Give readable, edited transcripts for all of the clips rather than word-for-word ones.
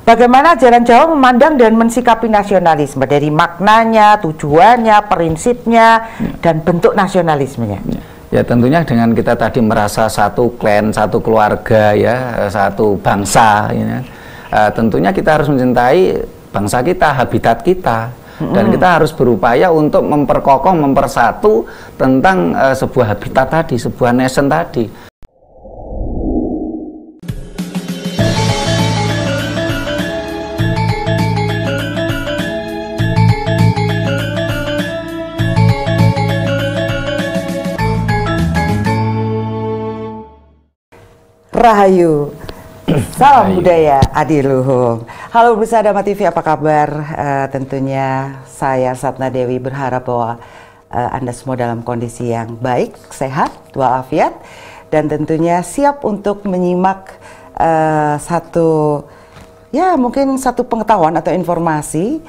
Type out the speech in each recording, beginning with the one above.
bagaimana ajaran Jawa memandang dan mensikapi nasionalisme dari maknanya, tujuannya, prinsipnya, dan bentuk nasionalismenya. Ya tentunya dengan kita tadi merasa satu klan, satu keluarga, ya, satu bangsa, ya, tentunya kita harus mencintai bangsa kita, habitat kita, dan kita harus berupaya untuk memperkokoh, mempersatu tentang sebuah habitat tadi, sebuah nation tadi. Rahayu, salam budaya adiluhung. Halo pemirsa Dharma TV, apa kabar? Tentunya saya Satna Dewi berharap bahwa Anda semua dalam kondisi yang baik, sehat, walafiat, dan tentunya siap untuk menyimak mungkin satu pengetahuan atau informasi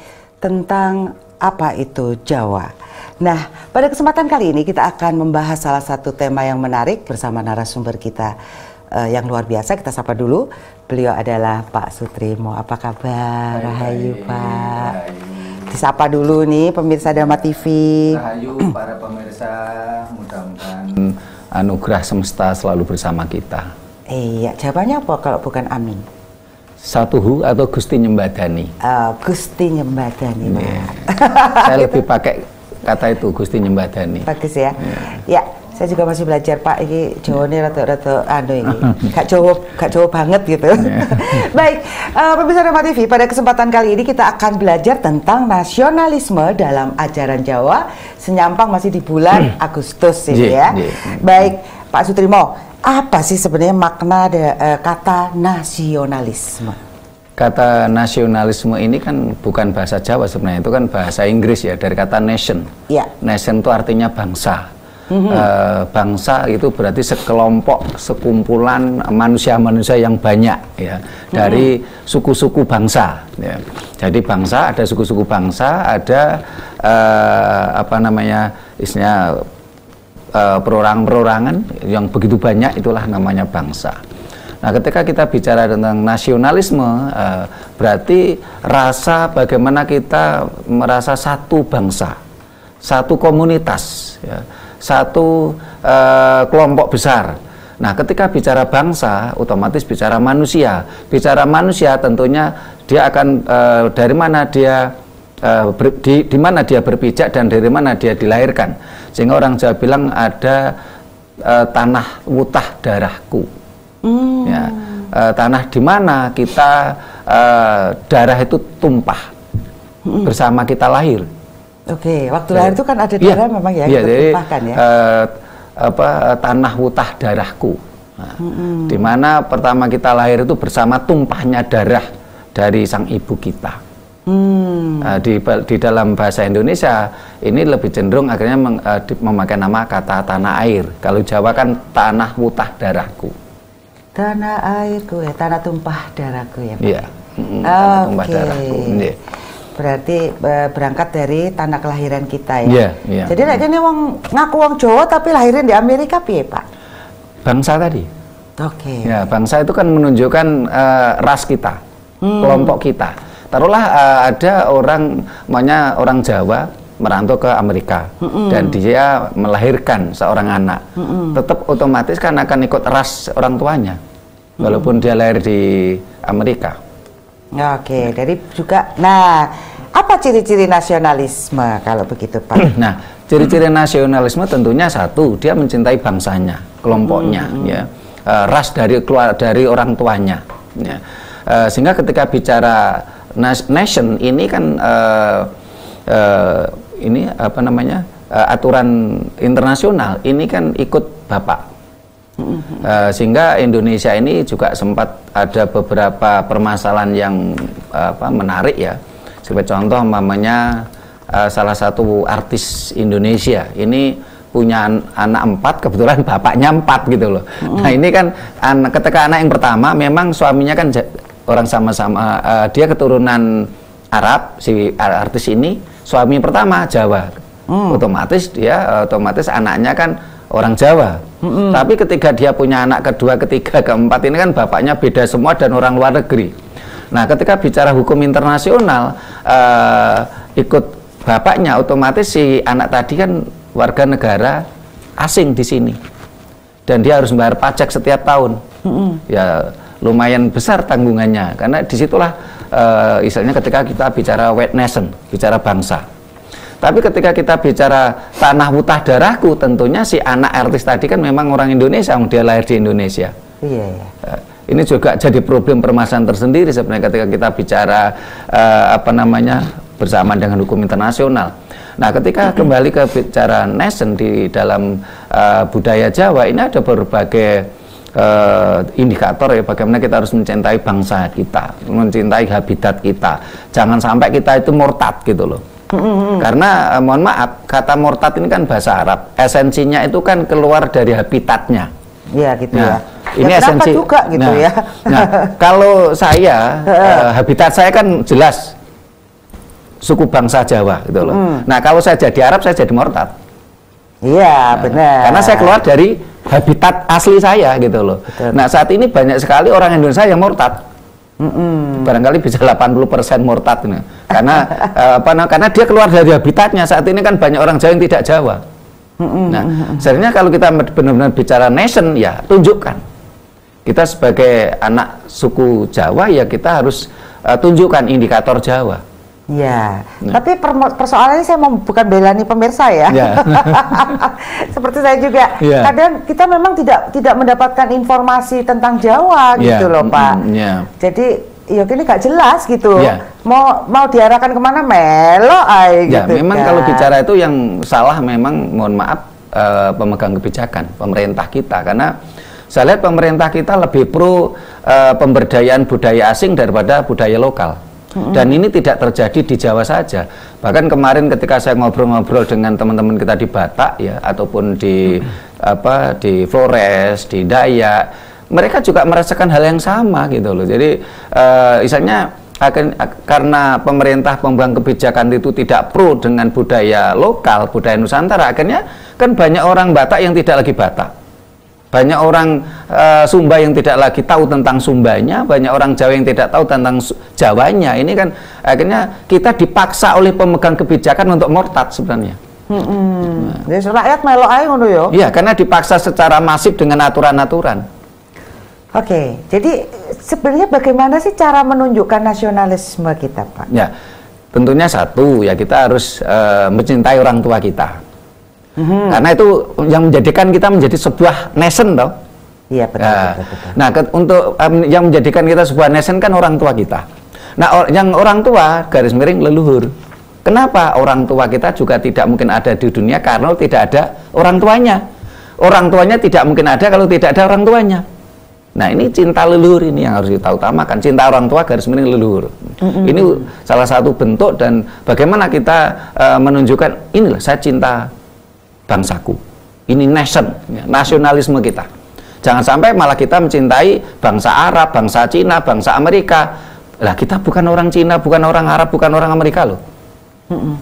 tentang apa itu Jawa. Nah, pada kesempatan kali ini kita akan membahas salah satu tema yang menarik bersama narasumber kita yang luar biasa. Kita sapa dulu. Beliau adalah Pak Sutrimo. Apa kabar? Rahayu, Pak. Disapa dulu nih pemirsa Dharma TV. Rahayu para pemirsa, mudah-mudahan anugerah semesta selalu bersama kita. Iya, jawabannya apa kalau bukan amin? Satuhu atau Gusti Nyembadani. Gusti Nyembadani. Saya lebih pakai kata itu, Gusti Nyembadani. Bagus ya. Ya. Saya juga masih belajar, Pak, ini Jawane rada-rada ini. Gak Jawa banget gitu. Baik, pemirsa Dharma TV, pada kesempatan kali ini kita akan belajar tentang nasionalisme dalam ajaran Jawa, senyampang masih di bulan Agustus ini ya. Baik, Pak Sutrimo, apa sih sebenarnya makna kata nasionalisme? Kata nasionalisme ini kan bukan bahasa Jawa sebenarnya, itu kan bahasa Inggris ya, dari kata nation. Ya. Nation itu artinya bangsa. Bangsa itu berarti sekelompok, sekumpulan manusia-manusia yang banyak ya, dari suku-suku bangsa ya. Jadi bangsa, ada suku-suku bangsa, ada istilahnya perorangan-perorangan yang begitu banyak, itulah namanya bangsa. Nah, ketika kita bicara tentang nasionalisme, berarti rasa bagaimana kita merasa satu bangsa, satu komunitas ya, satu kelompok besar. Nah, ketika bicara bangsa, otomatis bicara manusia. Bicara manusia, tentunya dia akan dari mana dia di mana dia berpijak dan dari mana dia dilahirkan. Sehingga orang Jawa bilang ada tanah wutah darahku. Ya, tanah di mana kita darah itu tumpah bersama kita lahir. Oke, waktu lahir itu kan ada darah memang ya, kita tumpahkan ya. Tanah wutah darahku. Nah, di mana pertama kita lahir itu bersama tumpahnya darah dari sang ibu kita. Di dalam bahasa Indonesia ini lebih cenderung akhirnya memakai nama kata tanah air. Kalau Jawa kan tanah wutah darahku. Tanah airku ya, tanah tumpah darahku ya, Pak. Iya. Tanah tumpah darahku. Berarti berangkat dari tanah kelahiran kita ya. Jadi ini ngaku wong Jawa tapi lahirin di Amerika piye, Pak? Bangsa tadi. Oke. Ya, bangsa itu kan menunjukkan ras kita, kelompok kita. Taruhlah ada orang Jawa merantau ke Amerika dan dia melahirkan seorang anak. Tetap otomatis kan akan ikut ras orang tuanya. Walaupun dia lahir di Amerika. Oke, jadi juga, apa ciri-ciri nasionalisme kalau begitu, Pak? Nah, ciri-ciri nasionalisme tentunya satu, dia mencintai bangsanya, kelompoknya, ya, ras dari orang tuanya, ya. Sehingga ketika bicara nation ini kan aturan internasional ini kan ikut Bapak. Sehingga Indonesia ini juga sempat ada beberapa permasalahan yang menarik ya. Sebagai contoh namanya salah satu artis Indonesia ini punya anak 4, kebetulan bapaknya 4 gitu loh. Nah, ini kan ketika anak yang pertama memang suaminya kan orang sama-sama dia keturunan Arab, si artis ini, suami pertama Jawa. Otomatis anaknya kan orang Jawa. Tapi ketika dia punya anak kedua, ketiga, keempat ini kan bapaknya beda semua dan orang luar negeri. Nah, ketika bicara hukum internasional, ikut bapaknya, otomatis si anak tadi kan warga negara asing di sini, dan dia harus membayar pajak setiap tahun. Ya lumayan besar tanggungannya, karena disitulah istilahnya ketika kita bicara white nation, bicara bangsa. Tapi ketika kita bicara tanah mutah darahku, tentunya si anak artis tadi kan memang orang Indonesia, dia lahir di Indonesia. Iya. Ini juga jadi problem permasalahan tersendiri sebenarnya ketika kita bicara bersamaan dengan hukum internasional. Nah, ketika kembali ke bicara nation di dalam budaya Jawa, ini ada berbagai indikator ya, bagaimana kita harus mencintai bangsa kita, mencintai habitat kita. Jangan sampai kita itu murtad gitu loh. Karena mohon maaf, kata murtad ini kan bahasa Arab, esensinya itu kan keluar dari habitatnya. Iya gitu ya. Ini esensi juga gitu ya. Nah, kalau saya habitat saya kan jelas suku bangsa Jawa gitu loh. Nah, kalau saya jadi Arab, saya jadi murtad. Iya, benar. Karena saya keluar dari habitat asli saya gitu loh. Betul. Nah, saat ini banyak sekali orang Indonesia yang murtad. Barangkali bisa 80% murtad ini. Karena karena dia keluar dari habitatnya. Saat ini kan banyak orang Jawa yang tidak Jawa. Nah, sebenarnya kalau kita benar-benar bicara nation, ya tunjukkan. Kita sebagai anak suku Jawa, ya kita harus tunjukkan indikator Jawa. Ya, tapi persoalannya saya mau bukan belani pemirsa ya. Seperti saya juga, kadang kita memang tidak mendapatkan informasi tentang Jawa gitu loh Pak. Jadi ya ini gak jelas gitu. Mau diarahkan kemana melo gitu. Memang kalau bicara itu yang salah memang mohon maaf pemegang kebijakan, pemerintah kita, karena saya lihat pemerintah kita lebih pro pemberdayaan budaya asing daripada budaya lokal. Dan ini tidak terjadi di Jawa saja. Bahkan kemarin ketika saya ngobrol-ngobrol dengan teman-teman kita di Batak ya, ataupun di Flores, di Dayak, mereka juga merasakan hal yang sama gitu loh. Jadi misalnya karena pemerintah pemegang kebijakan itu tidak pro dengan budaya lokal, budaya Nusantara, akhirnya kan banyak orang Batak yang tidak lagi Batak. Banyak orang Sumba yang tidak lagi tahu tentang Sumbanya, banyak orang Jawa yang tidak tahu tentang Jawanya. Ini kan akhirnya kita dipaksa oleh pemegang kebijakan untuk murtad sebenarnya. Jadi rakyat melok ae ngono yo. Iya, karena dipaksa secara masif dengan aturan-aturan. Oke, jadi sebenarnya bagaimana sih cara menunjukkan nasionalisme kita, Pak? Ya, tentunya satu ya, kita harus mencintai orang tua kita. Karena itu yang menjadikan kita menjadi sebuah nation toh. Iya betul, betul. Nah, untuk yang menjadikan kita sebuah nation kan orang tua kita. Nah, yang orang tua garis miring leluhur. Kenapa orang tua kita juga tidak mungkin ada di dunia karena tidak ada orang tuanya. Orang tuanya tidak mungkin ada kalau tidak ada orang tuanya. Nah, ini cinta leluhur ini yang harus kita utamakan. Cinta orang tua garis miring leluhur. Ini salah satu bentuk dan bagaimana kita menunjukkan inilah saya cinta bangsaku. Ini nation, nasionalisme kita. Jangan sampai malah kita mencintai bangsa Arab, bangsa Cina, bangsa Amerika. Lah kita bukan orang Cina, bukan orang Arab, bukan orang Amerika loh.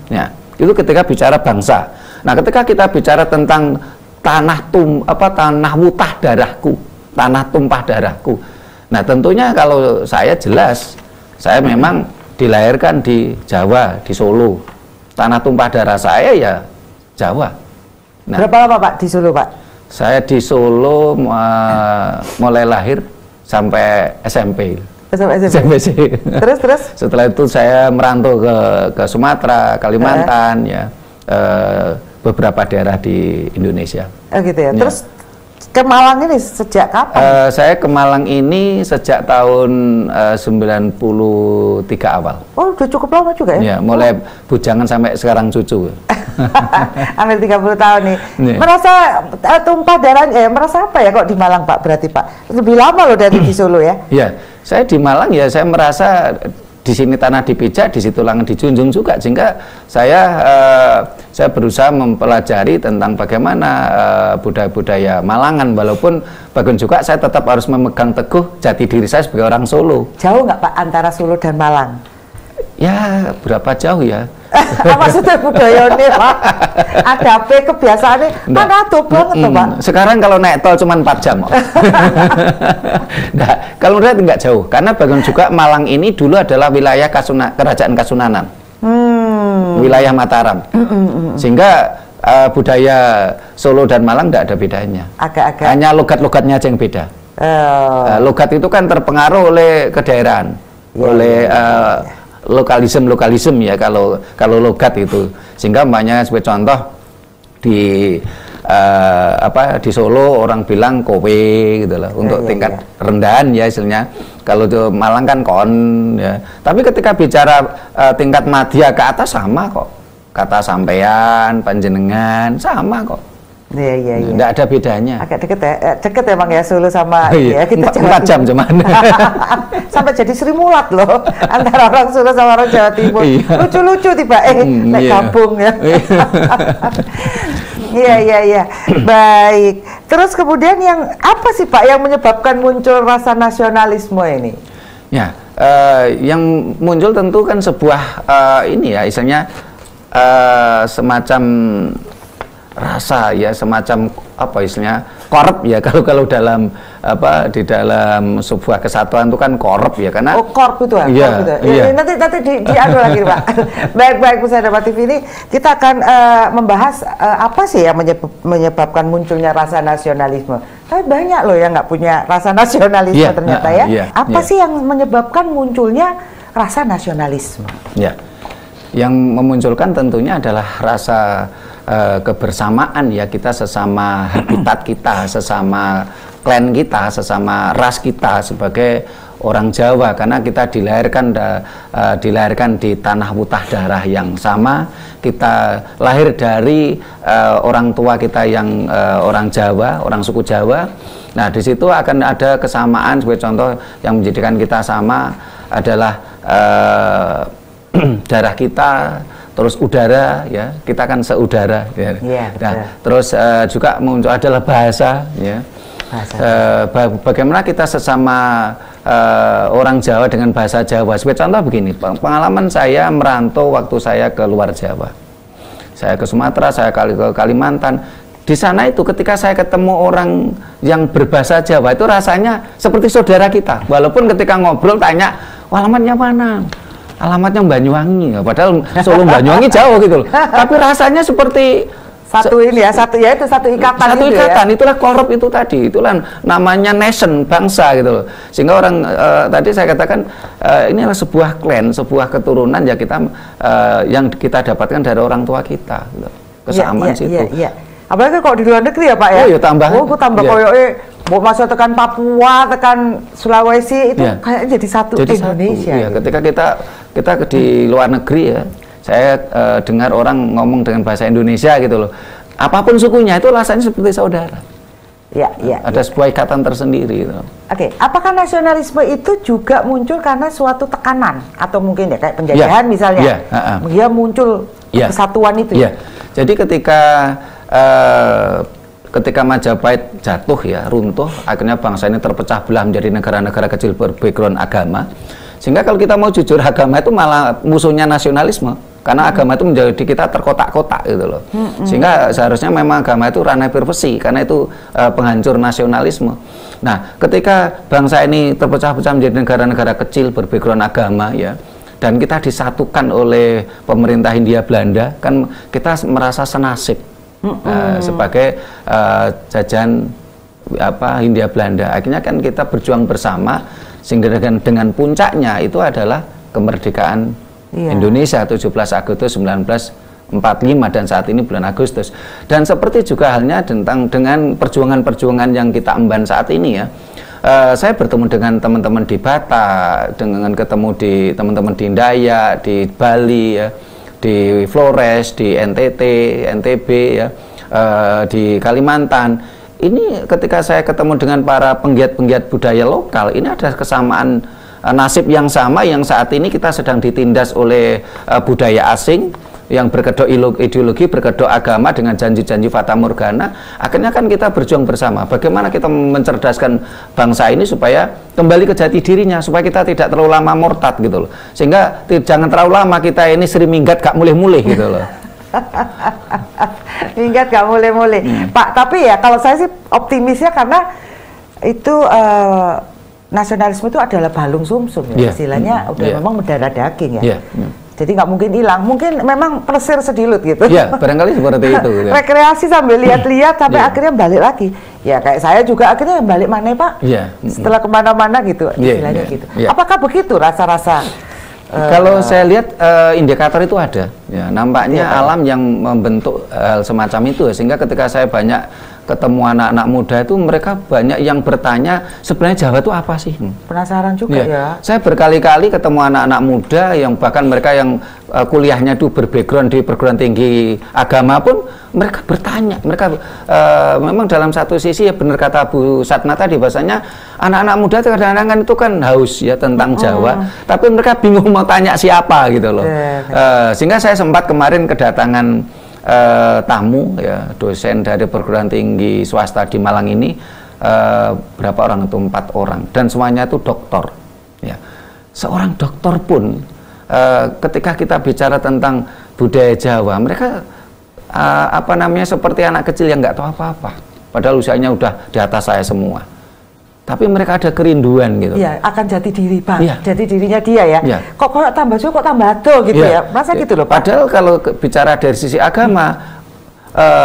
Ya, itu ketika bicara bangsa. Nah, ketika kita bicara tentang tanah mutah darahku, tanah tumpah darahku. Nah, tentunya kalau saya jelas, saya memang dilahirkan di Jawa, di Solo. Tanah tumpah darah saya ya Jawa. Nah, berapa lama Pak di Solo Pak? Saya di Solo mulai lahir sampai SMP. SMP sih. Terus? Setelah itu saya merantau ke Sumatera, Kalimantan, ya beberapa daerah di Indonesia. Oh gitu ya. Terus ke Malang ini sejak kapan? Saya ke Malang ini sejak tahun 93 awal. Oh, udah cukup lama juga ya? Ya, mulai bujangan sampai sekarang cucu. Hampir 30 tahun nih. Merasa tumpah darah, merasa apa ya kok di Malang Pak berarti Pak? Lebih lama loh dari di Solo ya? Iya, saya di Malang ya saya merasa di sini tanah dipijak, di situ langan dijunjung juga, sehingga saya berusaha mempelajari tentang bagaimana budaya-budaya Malangan, walaupun bagian juga saya tetap harus memegang teguh jati diri saya sebagai orang Solo. Jauh nggak Pak antara Solo dan Malang? Ya berapa jauh ya? Maksudnya budayane Pak, adape kebiasaannya kan adoh banget Pak. Sekarang kalau naik tol cuma 4 jam. Nah, kalau menurut nggak jauh, karena bagian juga Malang ini dulu adalah wilayah Kerajaan Kasunanan, wilayah Mataram, sehingga budaya Solo dan Malang nggak ada bedanya. Agak-agak. Hanya logat-logatnya aja yang beda. Logat itu kan terpengaruh oleh kedaerahan, oleh lokalisme ya kalau logat itu, sehingga umpamanya sebagai contoh di di Solo orang bilang kowe gitu loh untuk tingkat rendahan ya istilahnya. Kalau di Malang kan kon ya. Tapi ketika bicara tingkat madya ke atas sama kok. Kata sampean, panjenengan sama kok. Iya. Nggak ada bedanya. Agak deket ya, deket emang ya Solo sama ya, kita 4 jam cuman. Sampai jadi Sri Mulat loh antara orang Solo sama orang Jawa Timur. Lucu-lucu tiba gabung ya. Iya. Baik. Terus kemudian yang apa sih Pak yang menyebabkan muncul rasa nasionalisme ini? Ya, yang muncul tentu kan sebuah ini ya, istilahnya semacam rasa ya, semacam apa istilahnya korup ya, kalau dalam di dalam sebuah kesatuan itu kan korup ya, karena korup itu ya. Iya. Nanti diadu lagi Pak. Baik pemirsa Dapat TV ini kita akan membahas apa sih yang menyebabkan munculnya rasa nasionalisme. Tapi banyak loh yang nggak punya rasa nasionalisme ternyata ya. Apa sih yang menyebabkan munculnya rasa nasionalisme? Ya, yang memunculkan tentunya adalah rasa kebersamaan ya, kita sesama habitat kita, sesama klan kita, sesama ras kita sebagai orang Jawa, karena kita dilahirkan di tanah putah darah yang sama, kita lahir dari orang tua kita yang orang Jawa, orang suku Jawa. Nah, di situ akan ada kesamaan. Sebagai contoh yang menjadikan kita sama adalah darah kita, terus udara ya, kita kan seudara ya. Terus juga muncul adalah bahasa ya. Bagaimana kita sesama orang Jawa dengan bahasa Jawa. Sebagai contoh begini, pengalaman saya merantau waktu saya ke luar Jawa. Saya ke Sumatera, saya ke Kalimantan. Di sana itu ketika saya ketemu orang yang berbahasa Jawa itu rasanya seperti saudara kita. Walaupun ketika ngobrol tanya, alamatnya mana? Alamatnya Banyuwangi, padahal Solo Banyuwangi jauh gitu loh. Tapi rasanya seperti satu ikatan. Satu ikatan, itulah korup itu tadi, itulah namanya nation, bangsa gitu loh. Sehingga orang tadi saya katakan ini adalah sebuah klan, sebuah keturunan ya kita yang kita dapatkan dari orang tua kita, gitu. Kesamaan situ. Apalagi kalau di luar negeri ya Pak ya. Tambah koyoknya mau masuk tekan Papua, tekan Sulawesi itu kayaknya jadi satu Indonesia. Iya, ketika kita di luar negeri ya, saya dengar orang ngomong dengan bahasa Indonesia gitu loh. Apapun sukunya itu rasanya seperti saudara. Ada sebuah ikatan tersendiri gitu. Oke, apakah nasionalisme itu juga muncul karena suatu tekanan atau mungkin ya kayak penjajahan misalnya? Dia muncul kesatuan itu ya. Jadi ketika Majapahit jatuh ya, runtuh, akhirnya bangsa ini terpecah belah menjadi negara-negara kecil berbackground agama. Sehingga kalau kita mau jujur, agama itu malah musuhnya nasionalisme, karena agama itu menjadi kita terkotak-kotak gitu loh. Sehingga seharusnya memang agama itu ranah privasi, karena itu penghancur nasionalisme. Nah, ketika bangsa ini terpecah-pecah menjadi negara-negara kecil berbackground agama ya, dan kita disatukan oleh pemerintah Hindia Belanda, kan kita merasa senasib sebagai jajahan Hindia Belanda. Akhirnya kan kita berjuang bersama, sehingga dengan puncaknya itu adalah kemerdekaan Indonesia 17 Agustus 1945 dan saat ini bulan Agustus. Dan seperti juga halnya dengan perjuangan-perjuangan yang kita emban saat ini ya. Saya bertemu dengan teman-teman di Batak, dengan ketemu di teman-teman di Ndaya, di Bali ya, di Flores, di NTT, NTB ya, di Kalimantan. Ini ketika saya ketemu dengan para penggiat-penggiat budaya lokal, ini ada kesamaan nasib yang sama, yang saat ini kita sedang ditindas oleh budaya asing, yang berkedok ideologi, berkedok agama dengan janji-janji fata morgana. Akhirnya kan kita berjuang bersama. Bagaimana kita mencerdaskan bangsa ini supaya kembali ke jati dirinya, supaya kita tidak terlalu lama murtad gitu loh. Sehingga jangan terlalu lama kita ini sering minggat gak mulih-mulih gitu loh. Minggat gak mulih-mulih. Pak, tapi ya kalau saya sih optimisnya karena itu nasionalisme itu adalah balung sumsum ya. Istilahnya udah memang mendarah daging ya. Jadi nggak mungkin hilang, mungkin memang plesir sedilut gitu. Ya, barangkali seperti itu. Gitu. Rekreasi sambil lihat-lihat sampai akhirnya balik lagi. Ya kayak saya juga akhirnya balik mana Pak? Setelah kemana-mana gitu, istilahnya gitu. Apakah begitu rasa-rasa? Kalau saya lihat indikator itu ada. Ya, nampaknya alam yang membentuk hal semacam itu, sehingga ketika saya banyak ketemu anak-anak muda itu, mereka banyak yang bertanya sebenarnya Jawa itu apa sih? Penasaran juga ya. Saya berkali-kali ketemu anak-anak muda yang bahkan mereka yang kuliahnya itu berbackground di perguruan tinggi agama pun mereka bertanya. Mereka memang dalam satu sisi ya benar kata Bu Satna tadi, bahasanya anak-anak muda kadang-kadang itu kan haus ya tentang Jawa, tapi mereka bingung mau tanya siapa gitu loh. Sehingga saya sempat kemarin kedatangan tamu ya, dosen dari perguruan tinggi swasta di Malang ini, berapa orang itu, 4 orang, dan semuanya itu doktor ya. Seorang doktor pun ketika kita bicara tentang budaya Jawa, mereka apa namanya, seperti anak kecil yang nggak tahu apa-apa, padahal usianya udah di atas saya semua. Tapi mereka ada kerinduan gitu. Iya, akan jati diri Pak. Jadi dirinya dia ya. Kok tambah Jawa, kok tambah ado gitu ya. Masa gitu loh Pak. Padahal kalau bicara dari sisi agama,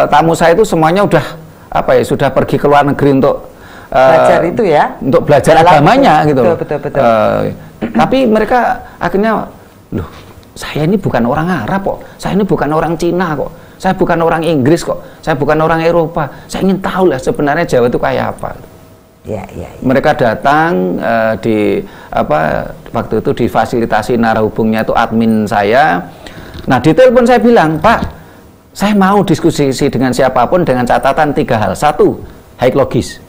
tamu saya itu semuanya udah apa ya, sudah pergi ke luar negeri untuk belajar itu ya. Untuk belajar agamanya gitu loh. Betul. Tapi mereka akhirnya, loh, saya ini bukan orang Arab kok. Saya ini bukan orang Cina kok. Saya bukan orang Inggris kok. Saya bukan orang Eropa. Saya ingin tahu lah sebenarnya Jawa itu kayak apa. Mereka datang waktu itu difasilitasi narahubungnya itu admin saya. Nah, di telepon saya bilang, Pak, saya mau diskusi dengan siapapun dengan catatan 3 hal. 1, high logis,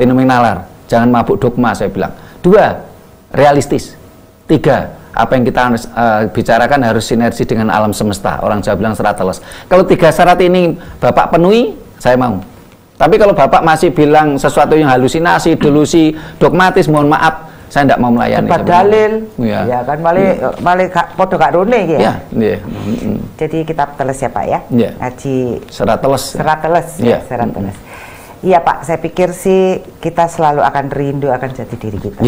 fenomenalar, jangan mabuk dogma, saya bilang. 2, realistis. 3, apa yang kita bicarakan harus sinergi dengan alam semesta. Orang Jawa bilang serat teles. Kalau 3 syarat ini Bapak penuhi, saya mau. Tapi kalau Bapak masih bilang sesuatu yang halusinasi, delusi, dogmatis, mohon maaf, saya tidak mau melayani. Tempat dalil, ya kan, malah podo gak rone ya. Jadi kita teles ya Pak ya. Ngaji serat teles. Serat teles. Iya Pak, saya pikir sih kita selalu akan rindu akan jati diri kita.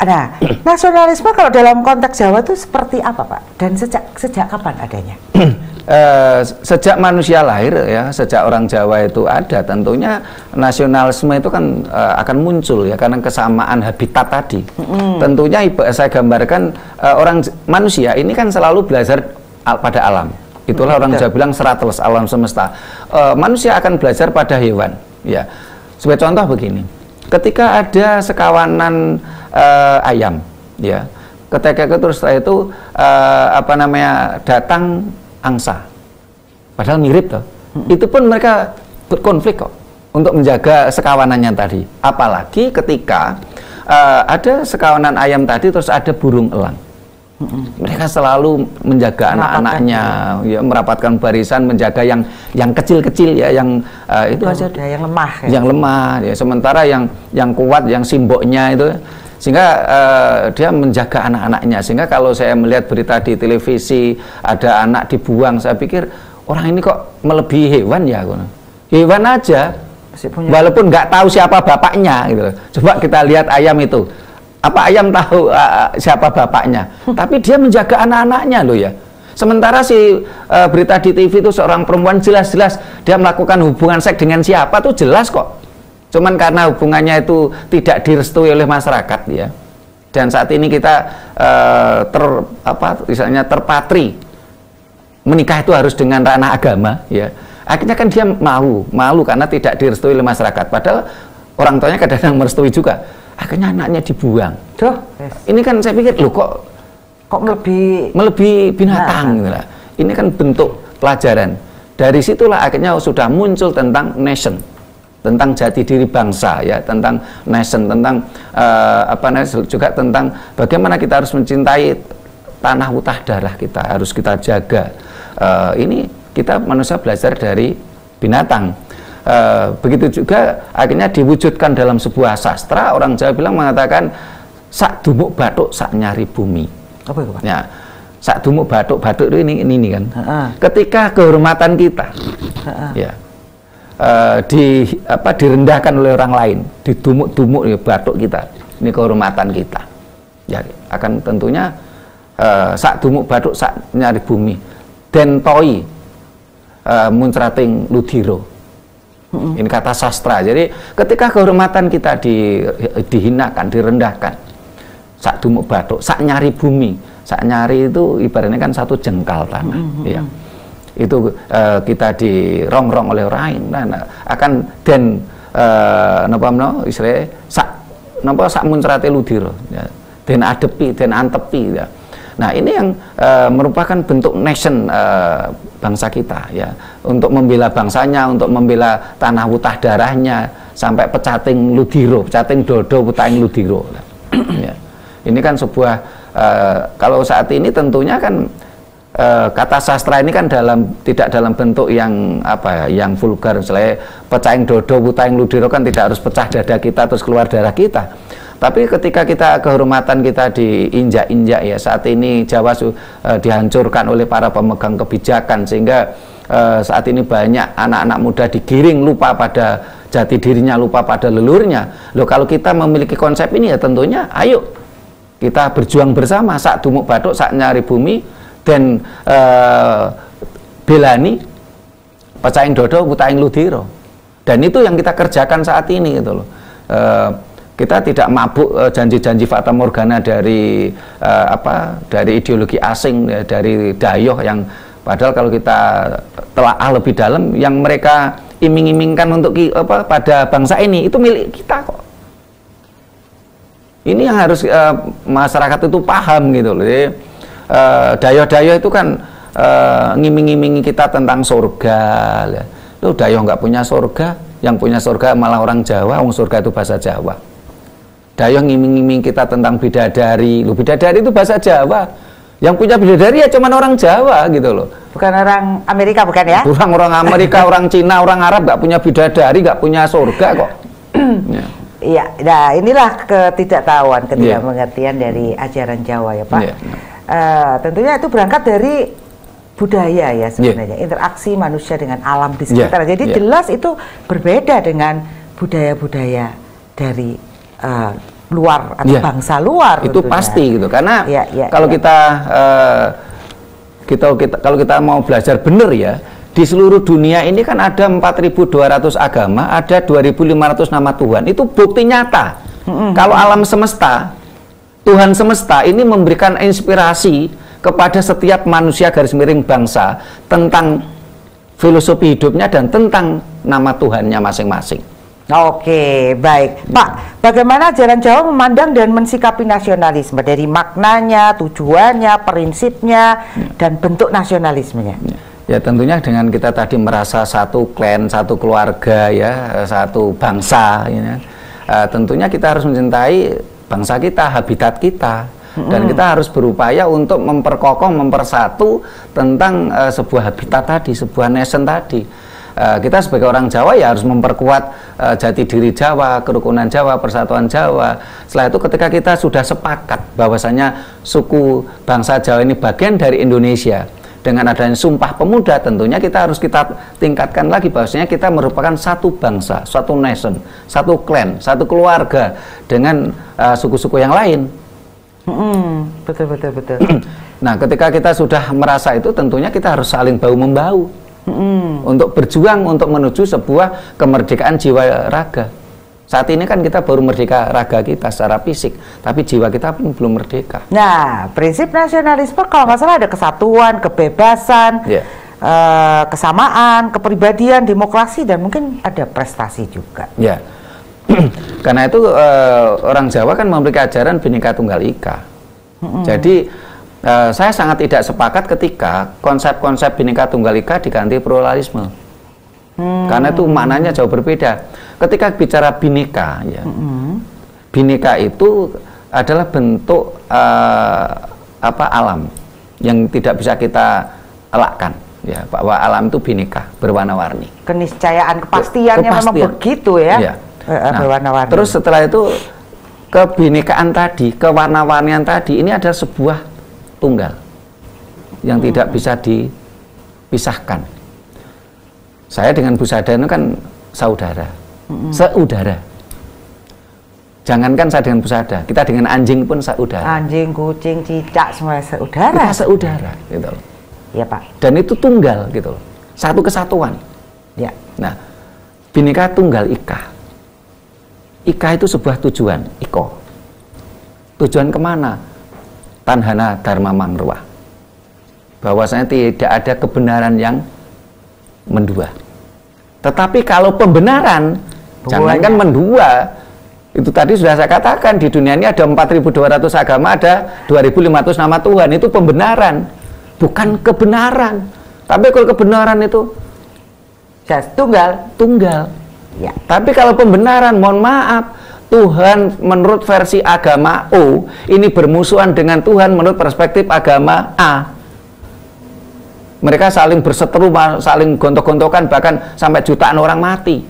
Nah, nasionalisme kalau dalam konteks Jawa itu seperti apa Pak? Dan sejak kapan adanya? Sejak manusia lahir ya, sejak orang Jawa itu ada, tentunya nasionalisme itu kan akan muncul ya karena kesamaan habitat tadi. Tentunya saya gambarkan orang manusia ini kan selalu belajar pada alam. Itulah orang Jawa bilang serat teles, alam semesta. Manusia akan belajar pada hewan ya. Sebagai contoh begini, ketika ada sekawanan ayam ya, ketika terus setelah itu datang angsa, padahal mirip toh. Itu pun mereka berkonflik kok untuk menjaga sekawanannya tadi. Apalagi ketika ada sekawanan ayam tadi terus ada burung elang. Mereka selalu menjaga anak-anaknya, ya, merapatkan barisan, menjaga yang kecil-kecil ya, yang itu aja, yang lemah. Yang lemah ya. Sementara yang kuat, yang simboknya itu, sehingga dia menjaga anak-anaknya. Sehingga kalau saya melihat berita di televisi ada anak dibuang, saya pikir orang ini kok melebihi hewan ya. Hewan aja, walaupun nggak tahu siapa bapaknya gitu. Coba kita lihat ayam itu. Apa ayam tahu siapa bapaknya? Tapi dia menjaga anak-anaknya loh ya. Sementara si berita di TV itu seorang perempuan jelas-jelas dia melakukan hubungan seks dengan siapa tuh jelas kok. Cuman karena hubungannya itu tidak direstui oleh masyarakat ya. Dan saat ini kita misalnya terpatri menikah itu harus dengan ranah agama ya. Akhirnya kan dia malu karena tidak direstui oleh masyarakat. Padahal orang tuanya kadang-kadang merestui juga. Akhirnya anaknya dibuang. Ini kan saya pikir loh kok melebihi binatang gitu lah. Ini kan bentuk pelajaran. Dari situlah akhirnya sudah muncul tentang nation, tentang jati diri bangsa ya, tentang nation, tentang juga tentang bagaimana kita harus mencintai tanah utah darah kita harus kita jaga. Ini kita manusia belajar dari binatang. Begitu juga akhirnya diwujudkan dalam sebuah sastra. Orang Jawa bilang mengatakan sak dumuk bathuk sak nyari bumi. Apa itu, Pak? Ya, sak dumuk bathuk itu ini kan. Ketika kehormatan kita, ya, direndahkan oleh orang lain, didumuk-dumuk ya bathuk kita, ini kehormatan kita. Ya, akan tentunya sak dumuk bathuk sak nyari bumi. Den toi muncrating ludiro. Ini kata sastra. Jadi ketika kehormatan kita dihinakan, direndahkan, sak dumuk bathuk, sak nyari bumi. Sak nyari itu ibaratnya kan satu jengkal tanah. Ya. Itu kita dirongrong oleh orang lain. Nah, akan den istilahnya sak muncrate ludiro. Ya. Den adepi, den antepi. Ya. Nah, ini yang merupakan bentuk nation bangsa kita, ya, untuk membela bangsanya, untuk membela tanah utah darahnya, sampai pecating ludiro, pecating dodo putaing ludiro. Ya. Ini kan sebuah kalau saat ini tentunya kan kata sastra ini kan tidak dalam bentuk yang yang vulgar. Misalnya pecaing dodo putaing ludiro kan tidak harus pecah dada kita terus keluar darah kita. Tapi ketika kehormatan kita diinjak-injak, ya, saat ini Jawa dihancurkan oleh para pemegang kebijakan, sehingga saat ini banyak anak-anak muda digiring lupa pada jati dirinya, lupa pada leluhurnya. Loh, kalau kita memiliki konsep ini, ya tentunya ayo kita berjuang bersama, sak dumuk bathuk sak nyari bumi, dan belani pecaing dodo putaing ludiro. Dan itu yang kita kerjakan saat ini gitu loh. Kita tidak mabuk janji-janji fata morgana dari dari ideologi asing, ya, dari dayoh, yang padahal kalau kita telaah lebih dalam, yang mereka iming-imingkan untuk pada bangsa ini itu milik kita kok. Ini yang harus masyarakat itu paham gitu loh. Jadi dayoh-dayoh itu kan ngiming-ngimingi kita tentang surga. Ya. Loh, dayoh nggak punya surga, yang punya surga malah orang Jawa, surga itu bahasa Jawa. Dayoh ngiming-ngiming kita tentang bidadari. Loh, bidadari itu bahasa Jawa. Yang punya bidadari ya cuman orang Jawa gitu loh. Bukan orang Amerika, bukan ya? Bukan orang Amerika, orang Cina, orang Arab nggak punya bidadari, nggak punya surga kok. Ya. Iya, nah inilah ketidaktahuan, ketidakmengertian dari ajaran Jawa ya Pak. Tentunya itu berangkat dari budaya ya sebenarnya, interaksi manusia dengan alam di sekitar. Jadi jelas itu berbeda dengan budaya-budaya dari luar atau bangsa luar. Itu tentunya pasti gitu, karena kalau kalau kita mau belajar benar ya, di seluruh dunia ini kan ada 4.200 agama, ada 2.500 nama Tuhan. Itu bukti nyata. Kalau alam semesta, Tuhan semesta ini memberikan inspirasi kepada setiap manusia garis miring bangsa tentang filosofi hidupnya dan tentang nama Tuhannya masing-masing. Oke, baik. Pak, bagaimana ajaran Jawa memandang dan mensikapi nasionalisme dari maknanya, tujuannya, prinsipnya, dan bentuk nasionalismenya? Ya, tentunya dengan kita tadi merasa satu klan, satu keluarga, ya, satu bangsa, ya, tentunya kita harus mencintai bangsa kita, habitat kita, dan kita harus berupaya untuk memperkokoh, mempersatu tentang sebuah habitat tadi, sebuah nation tadi. Kita sebagai orang Jawa ya harus memperkuat jati diri Jawa, kerukunan Jawa, persatuan Jawa. Setelah itu ketika kita sudah sepakat bahwasanya suku bangsa Jawa ini bagian dari Indonesia, dengan adanya Sumpah Pemuda, tentunya kita harus tingkatkan lagi bahwasanya kita merupakan satu bangsa, satu nation, satu klan, satu keluarga dengan suku-suku yang lain. Betul. Nah, ketika kita sudah merasa itu, tentunya kita harus saling bahu-membahu. Untuk berjuang untuk menuju sebuah kemerdekaan jiwa raga. Saat ini kan kita baru merdeka raga kita secara fisik, tapi jiwa kita pun belum merdeka. Nah, prinsip nasionalisme kalau nggak salah ada kesatuan, kebebasan, kesamaan, kepribadian, demokrasi, dan mungkin ada prestasi juga. Ya, karena itu orang Jawa kan memiliki ajaran Bhinneka Tunggal Ika. Jadi saya sangat tidak sepakat ketika konsep-konsep Bhinneka Tunggal Ika diganti pluralisme, karena itu maknanya jauh berbeda. Ketika bicara Bhinneka, ya, Bhinneka itu adalah bentuk alam yang tidak bisa kita elakkan, ya, bahwa alam itu bineka, berwarna-warni. Keniscayaan, kepastiannya memang begitu ya. Ya. Nah, berwarna-warni. terus setelah itu kebinekaan tadi, kewarna-warnian tadi, ini ada sebuah tunggal yang tidak bisa dipisahkan. Saya dengan Bu Sada itu kan saudara, seudara. Jangankan saya dengan Bu Sada, kita dengan anjing pun saudara. Anjing, kucing, cicak, semua saudara. Kita saudara, gitu loh. Ya Pak. Dan itu tunggal, gitu loh. Satu kesatuan. Ya. Nah, Bhinneka Tunggal Ika. Ika itu sebuah tujuan, iko. Tujuan kemana? Tanhana Dharma Mangruah. Bahwasanya tidak ada kebenaran yang mendua. Tetapi kalau pembenaran, jangankan mendua. Itu tadi sudah saya katakan, di dunia ini ada 4.200 agama, ada 2.500 nama Tuhan. Itu pembenaran, bukan kebenaran. Tapi kalau kebenaran itu tunggal. Ya. Tapi kalau pembenaran, mohon maaf, Tuhan menurut versi agama O ini bermusuhan dengan Tuhan menurut perspektif agama A. Mereka saling berseteru, saling gontok-gontokan, bahkan sampai jutaan orang mati.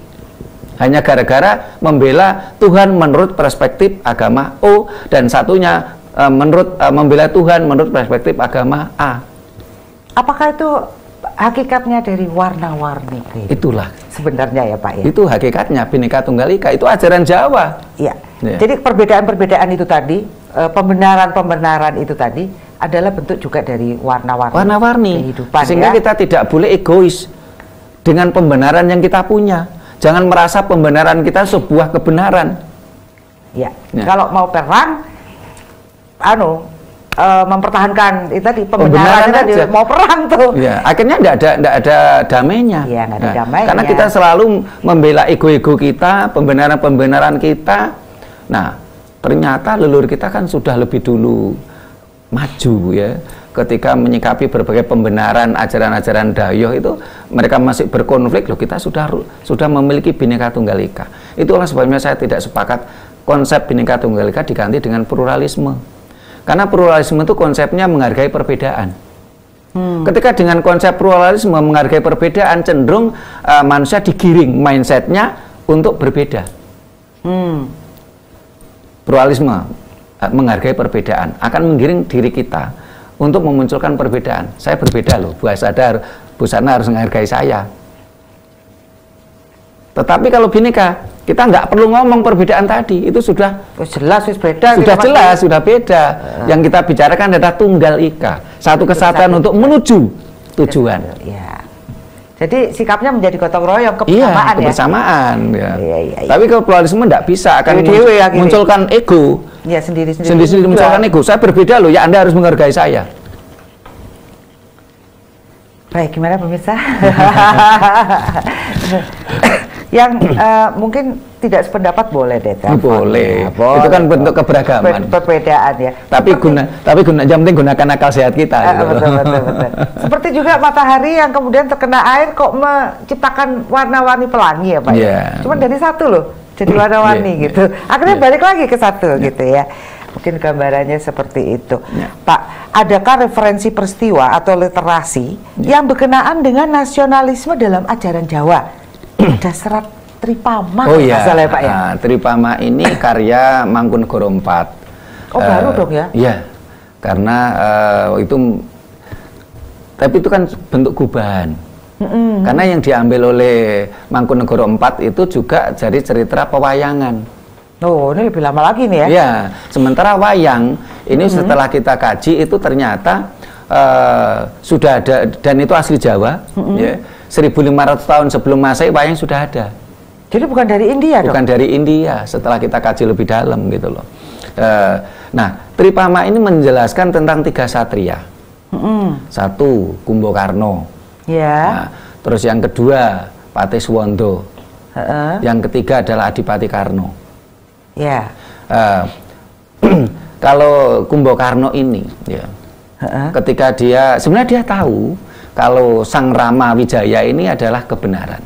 Hanya gara-gara membela Tuhan menurut perspektif agama O, dan satunya membela Tuhan menurut perspektif agama A. Apakah itu hakikatnya dari warna-warni? Itulah sebenarnya ya Pak ya. Itu hakikatnya Bhinneka Tunggal Ika, itu ajaran Jawa. Iya. Ya. Jadi perbedaan-perbedaan itu tadi, pembenaran-pembenaran itu tadi adalah bentuk juga dari warna-warni kehidupan. Sehingga kita tidak boleh egois dengan pembenaran yang kita punya. Jangan merasa pembenaran kita sebuah kebenaran. Ya. Kalau mau perang, mempertahankan itu tadi pembenaran tadi, mau perang tuh. Ya, akhirnya tidak ada damainya. Ya, nggak ada damainya. Karena kita selalu membela ego-ego kita, pembenaran-pembenaran kita. Nah, ternyata leluhur kita kan sudah lebih dulu maju ya. Ketika menyikapi berbagai pembenaran ajaran-ajaran Dayoh itu, mereka masih berkonflik, loh kita sudah memiliki Bhinneka Tunggal Ika. Itulah sebabnya saya tidak sepakat konsep Bhinneka Tunggal Ika diganti dengan pluralisme. Karena pluralisme itu konsepnya menghargai perbedaan. Ketika dengan konsep pluralisme menghargai perbedaan, cenderung manusia digiring mindsetnya untuk berbeda. Pluralisme menghargai perbedaan akan menggiring diri kita untuk memunculkan perbedaan. Saya berbeda loh, Bu Sana harus menghargai saya. Tetapi kalau Bhinneka, kita nggak perlu ngomong perbedaan tadi, itu sudah jelas, beda. Sudah jelas, sudah beda. Yang kita bicarakan adalah Tunggal Ika, satu kesatuan untuk menuju tujuan. Ya. Jadi sikapnya menjadi gotong royong, kebersamaan, kebersamaan ya. Iya. Tapi kalau pluralisme tidak bisa, akan munculkan ego. Ya, sendiri-sendiri Munculkan ego. Saya berbeda loh, ya Anda harus menghargai saya. Baik, gimana pemirsa? Yang mungkin tidak sependapat boleh deh. Boleh. Itu kan bentuk keberagaman. Perbedaan ya. Tapi yang penting gunakan akal sehat kita. Betul. Seperti juga matahari yang kemudian terkena air kok menciptakan warna-warni pelangi ya Pak. Cuman dari satu loh, jadi warna-warni gitu. Akhirnya balik lagi ke satu gitu ya. Mungkin gambarannya seperti itu. Pak, adakah referensi peristiwa atau literasi yang berkenaan dengan nasionalisme dalam ajaran Jawa? Ada serat Tripama, masalah Pak ya. Tripama ini karya Mangkunegara IV. Baru dong ya? Iya, karena tapi itu kan bentuk gubahan. Karena yang diambil oleh Mangkunegara IV itu juga dari cerita pewayangan. Oh, ini lebih lama lagi nih ya? Iya, sementara wayang ini setelah kita kaji itu ternyata sudah ada, dan itu asli Jawa. Ya, 1500 tahun sebelum Masehi wayang sudah ada. Jadi bukan dari India dong? Bukan dari India, setelah kita kaji lebih dalam gitu loh. Nah, Tripama ini menjelaskan tentang 3 satria. Satu, Kumbakarna. Nah, terus yang kedua, Patiswanda. Yang ketiga adalah Adipati Karna. Kalau Kumbakarna ini ya, ketika dia sebenarnya dia tahu kalau Sang Rama Wijaya ini adalah kebenaran.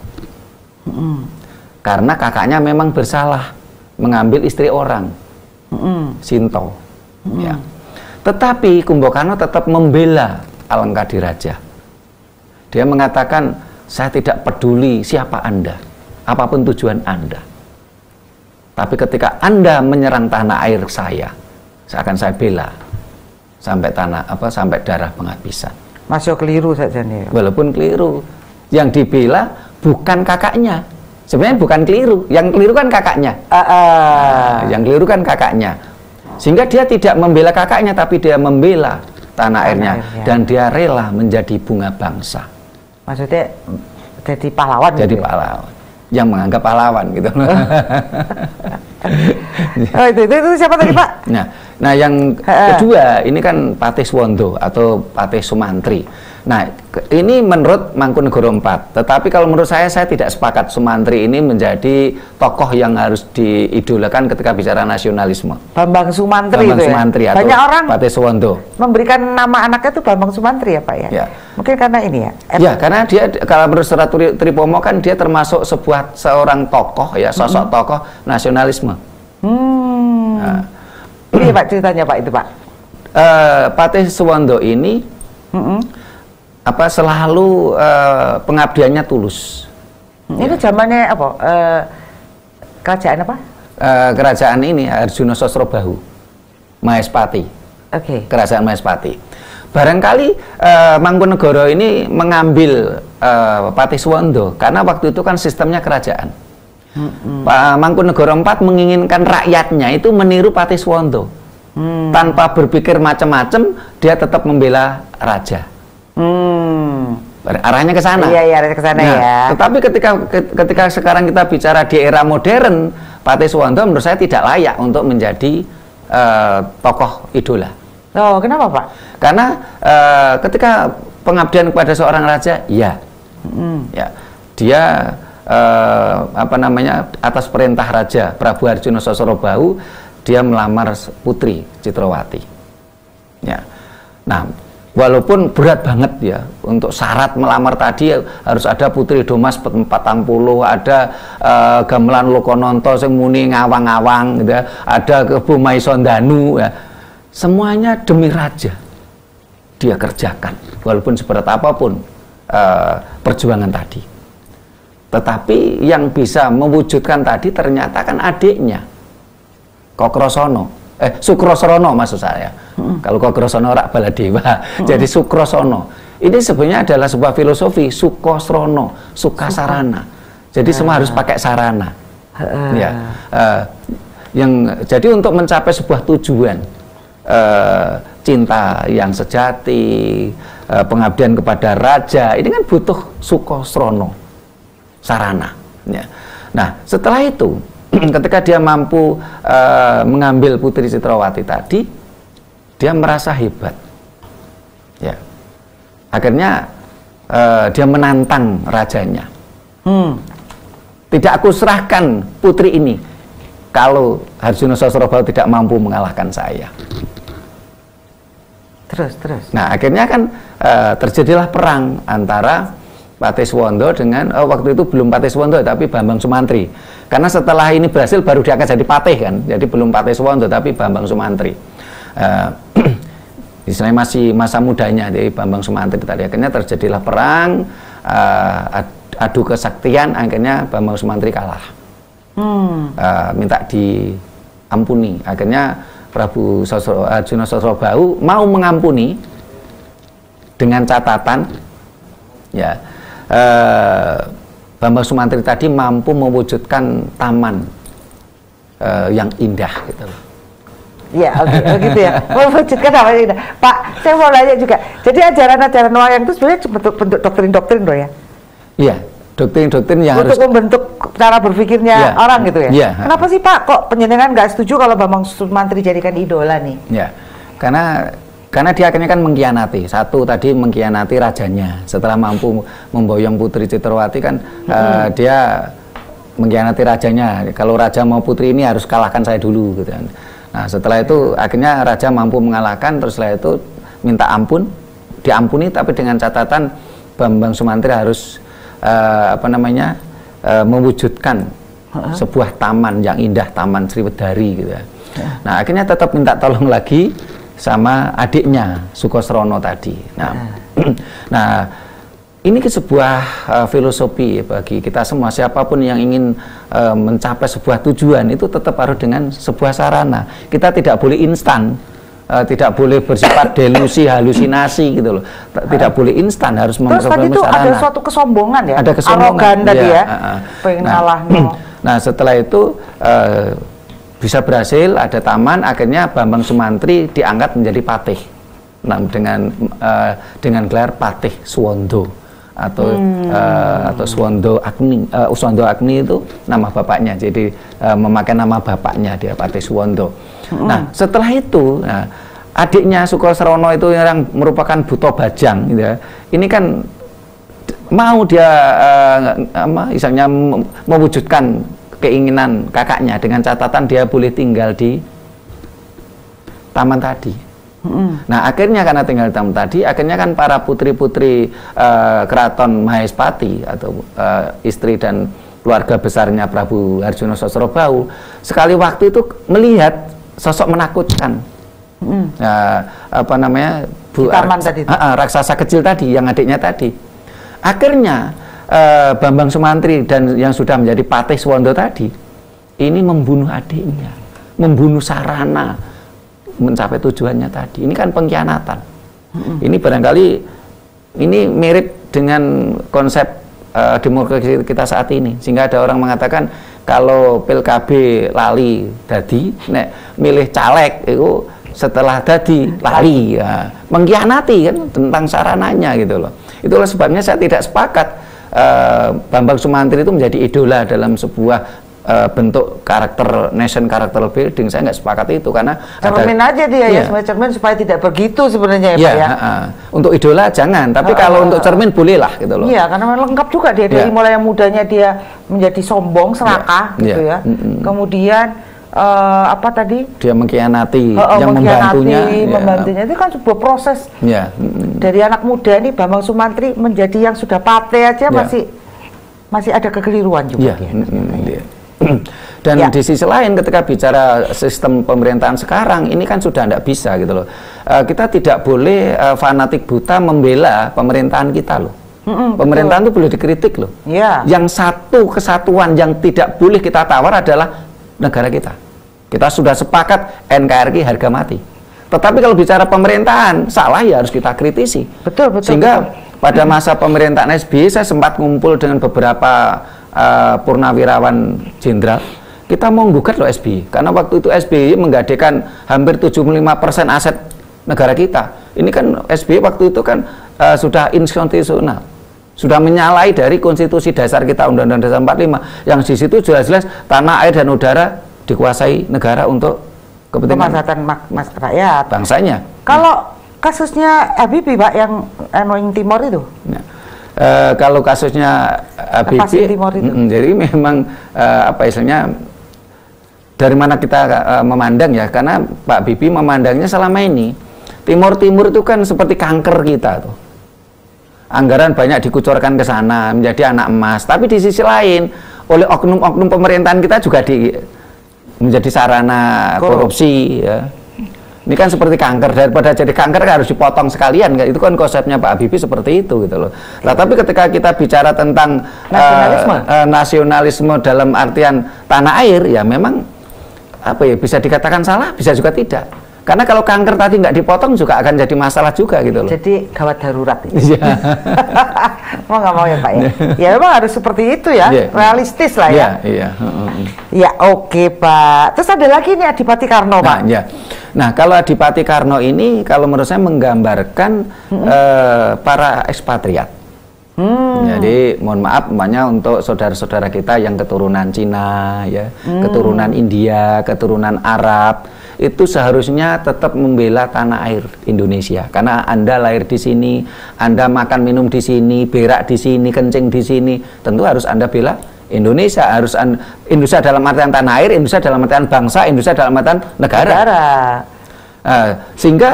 Karena kakaknya memang bersalah mengambil istri orang, Sinto. Ya. Tetapi Kumbakarna tetap membela Alengkadiraja. Dia mengatakan, saya tidak peduli siapa Anda, apapun tujuan Anda. Tapi ketika Anda menyerang tanah air saya akan saya bela sampai sampai darah penghabisan. Masih keliru saja nih. Walaupun keliru, yang dibela bukan kakaknya. Sebenarnya bukan keliru, yang keliru kan kakaknya. Yang keliru kan kakaknya. Sehingga dia tidak membela kakaknya, tapi dia membela tanah airnya. Dan dia rela menjadi bunga bangsa. Maksudnya jadi pahlawan. Jadi gitu pahlawan. Yang menganggap pahlawan gitu. Oh, itu siapa tadi Pak? Nah yang kedua ini kan Patih Suwondo atau Patih Sumantri. Nah ini menurut Mangkunegoro IV. Tetapi kalau menurut saya tidak sepakat Sumantri ini menjadi tokoh yang harus diidolakan ketika bicara nasionalisme. Bambang Sumantri Bambang itu Sumantri ya? Atau banyak orang Patih Suwondo memberikan nama anaknya itu Bambang Sumantri ya Pak ya? Ya. Mungkin karena ini ya? Ya karena dia kalau menurut Surat Tripomo kan dia termasuk seorang tokoh ya, sosok tokoh nasionalisme. Nah, ini Pak ceritanya Pak itu Pak. Patih Suwondo ini selalu pengabdiannya tulus. Itu zamannya apa? Kerajaan apa? Kerajaan ini Arjuna Sosrobahu, Mahespati. Kerajaan Mahespati. Barangkali Mangkunegoro ini mengambil Patih Suwondo karena waktu itu kan sistemnya kerajaan. Mangkunegoro IV menginginkan rakyatnya itu meniru Patih Suwondo. Tanpa berpikir macam-macam, dia tetap membela raja. Arahnya ke sana. Iya, arahnya ke sana ya. Tetapi ketika sekarang kita bicara di era modern, Patih Suwondo menurut saya tidak layak untuk menjadi tokoh idola. Oh, kenapa Pak? Karena ketika pengabdian kepada seorang raja, ya, dia atas perintah Raja Prabu Arjuna Sosrobahu, dia melamar Putri Citrawati. Ya. Nah, walaupun berat banget ya untuk syarat melamar tadi harus ada Putri Domas 40, ada Gamelan Lokononto sing muni ngawang-ngawang gitu ya, ada Kebu Maisondanu ya. Semuanya demi raja dia kerjakan walaupun seberat apapun perjuangan tadi. Tetapi yang bisa mewujudkan tadi ternyata kan adiknya Sukrosrono maksud saya. Kalau Kokrosono rak Baladewa, jadi Sukrosrono. Ini sebenarnya adalah sebuah filosofi Sukosrono, Sukasarana. Jadi semua harus pakai sarana. Ya, jadi untuk mencapai sebuah tujuan, cinta yang sejati, pengabdian kepada raja, ini kan butuh Sukosrono, sarana. Ya. Nah, setelah itu ketika dia mampu mengambil Putri Citrawati tadi, dia merasa hebat. Ya. Akhirnya dia menantang rajanya. Tidak aku serahkan putri ini kalau Arjuna Sosrobahu tidak mampu mengalahkan saya. Terus. Nah, akhirnya kan terjadilah perang antara Patih Suwondo dengan waktu itu belum Patih Suwondo tapi Bambang Sumantri. Karena setelah ini berhasil baru dia akan jadi patih kan. Jadi belum Patih Suwondo tapi Bambang Sumantri. Istilahnya masih masa mudanya dari Bambang Sumantri tadi. Akhirnya terjadilah perang, adu kesaktian, akhirnya Bambang Sumantri kalah. Minta diampuni. Akhirnya Prabu Arjuna Sosrobahu mau mengampuni dengan catatan ya Bambang Sumantri tadi mampu mewujudkan taman yang indah gitu. Ya, gitu ya. Mewujudkan taman yang indah. Pak, saya mau nanya juga. Jadi ajaran-ajaran wayang itu sebenarnya bentuk doktrin-doktrin loh ya? Iya, doktrin-doktrin yang untuk membentuk cara berpikirnya orang gitu ya? Ya. Kenapa sih Pak kok penjenengan nggak setuju kalau Bambang Sumantri jadikan idola nih? Ya, karena dia akhirnya kan mengkhianati. Satu tadi mengkhianati rajanya. Setelah mampu memboyong Putri Citrawati kan dia mengkhianati rajanya. Kalau raja mau putri ini harus kalahkan saya dulu gitu kan. Nah, setelah itu akhirnya raja mampu mengalahkan, terus setelah itu minta ampun, diampuni tapi dengan catatan Bambang Sumantri harus mewujudkan sebuah taman yang indah, Taman Sriwedari gitu ya. Nah, akhirnya tetap minta tolong lagi sama adiknya Sukosrono tadi. Nah, ini sebuah filosofi bagi kita semua. Siapapun yang ingin mencapai sebuah tujuan itu tetap harus dengan sebuah sarana. Kita tidak boleh instan, tidak boleh bersifat delusi, halusinasi gitu loh. Tidak boleh instan, harus memperoleh sarana. Terus tadi itu ada suatu kesombongan ya? Ada kesombongan. Arogan tadi ya? Pengen ngalah. Nah, setelah itu bisa berhasil, ada taman, akhirnya Bambang Sumantri diangkat menjadi patih. Nah, dengan gelar Patih Suwondo. Atau Suwondo Agni. Suwondo Agni itu nama bapaknya, jadi memakai nama bapaknya dia Patih Suwondo. Nah, setelah itu adiknya Sukosrono itu yang merupakan Buto Bajang gitu ya. Ini kan mau dia misalnya mewujudkan keinginan kakaknya dengan catatan dia boleh tinggal di taman tadi. Nah, akhirnya karena tinggal di taman tadi, akhirnya kan para putri-putri keraton Mahespati atau istri dan keluarga besarnya Prabu Harjono Sosrobau sekali waktu itu melihat sosok menakutkan. Raksasa kecil tadi yang adiknya tadi. Akhirnya Bambang Sumantri dan yang sudah menjadi Patih Suwondo tadi ini membunuh adiknya, membunuh Sarana mencapai tujuannya tadi. Ini kan pengkhianatan. Ini barangkali ini mirip dengan konsep demokrasi kita saat ini, sehingga ada orang mengatakan kalau PILKB lali dadi, nek milih caleg itu setelah dadi lali, ya, mengkhianati kan tentang sarananya gitu loh. Itulah sebabnya saya tidak sepakat Bambang Sumantri itu menjadi idola dalam sebuah bentuk karakter nation karakter building. Saya nggak sepakat itu karena cermin aja dia ya, cermin supaya tidak begitu sebenarnya ya, Pak ya. Untuk idola jangan, tapi kalau untuk cermin bolehlah gitu loh. Iya, karena lengkap juga dia dari mulai yang mudanya dia menjadi sombong, serakah gitu ya. Kemudian apa tadi? Dia mengkhianati yang membantunya itu kan sebuah proses. Dari anak muda ini Bambang Sumantri menjadi yang sudah patih aja masih ada kekeliruan juga dia. Dan di sisi lain ketika bicara sistem pemerintahan sekarang ini kan sudah tidak bisa gitu loh. Kita tidak boleh fanatik buta membela pemerintahan kita loh. Pemerintahan itu boleh dikritik loh. Yang satu kesatuan yang tidak boleh kita tawar adalah negara kita. Kita sudah sepakat NKRI harga mati. Tetapi kalau bicara pemerintahan salah ya harus kita kritisi. Sehingga pada masa pemerintahan SBY saya sempat ngumpul dengan beberapa purnawirawan jenderal, kita mau gugat loh SBY karena waktu itu SBY menggadekan hampir 75% aset negara kita. Ini kan SBY waktu itu kan sudah inkonstitusional, sudah menyalahi dari konstitusi dasar kita, Undang-Undang Dasar 45 yang di situ jelas-jelas tanah, air dan udara dikuasai negara untuk kepentingan rakyat bangsanya. Kalau kasusnya Habibie Pak yang Timor itu? Kalau kasusnya Habibie, jadi memang apa istilahnya dari mana kita memandang ya, karena Pak Habibie memandangnya selama ini Timur itu kan seperti kanker kita tuh. Anggaran banyak dikucurkan ke sana menjadi anak emas, tapi di sisi lain oleh oknum-oknum pemerintahan kita juga menjadi sarana korupsi ya. Ini kan seperti kanker, daripada jadi kanker kan harus dipotong sekalian, itu kan konsepnya Pak Habibie seperti itu gitu loh. Nah, tapi ketika kita bicara tentang nasionalisme dalam artian tanah air, ya memang apa ya, bisa dikatakan salah, bisa juga tidak. Karena kalau kanker tadi nggak dipotong juga akan jadi masalah juga gitu loh. Jadi gawat darurat. Mau nggak mau ya Pak ya. Ya memang harus seperti itu ya, realistis lah ya. Ya oke Pak. Terus ada lagi nih Adipati Karno Pak. Nah kalau Adipati Karno ini kalau menurut saya menggambarkan para ekspatriat. Jadi mohon maaf umpamanya untuk saudara-saudara kita yang keturunan Cina ya, keturunan India, keturunan Arab, itu seharusnya tetap membela tanah air Indonesia karena Anda lahir di sini, Anda makan minum di sini, berak di sini, kencing di sini, tentu harus Anda bela Indonesia, harus Indonesia dalam artian tanah air, Indonesia dalam artian bangsa, Indonesia dalam artian negara. Sehingga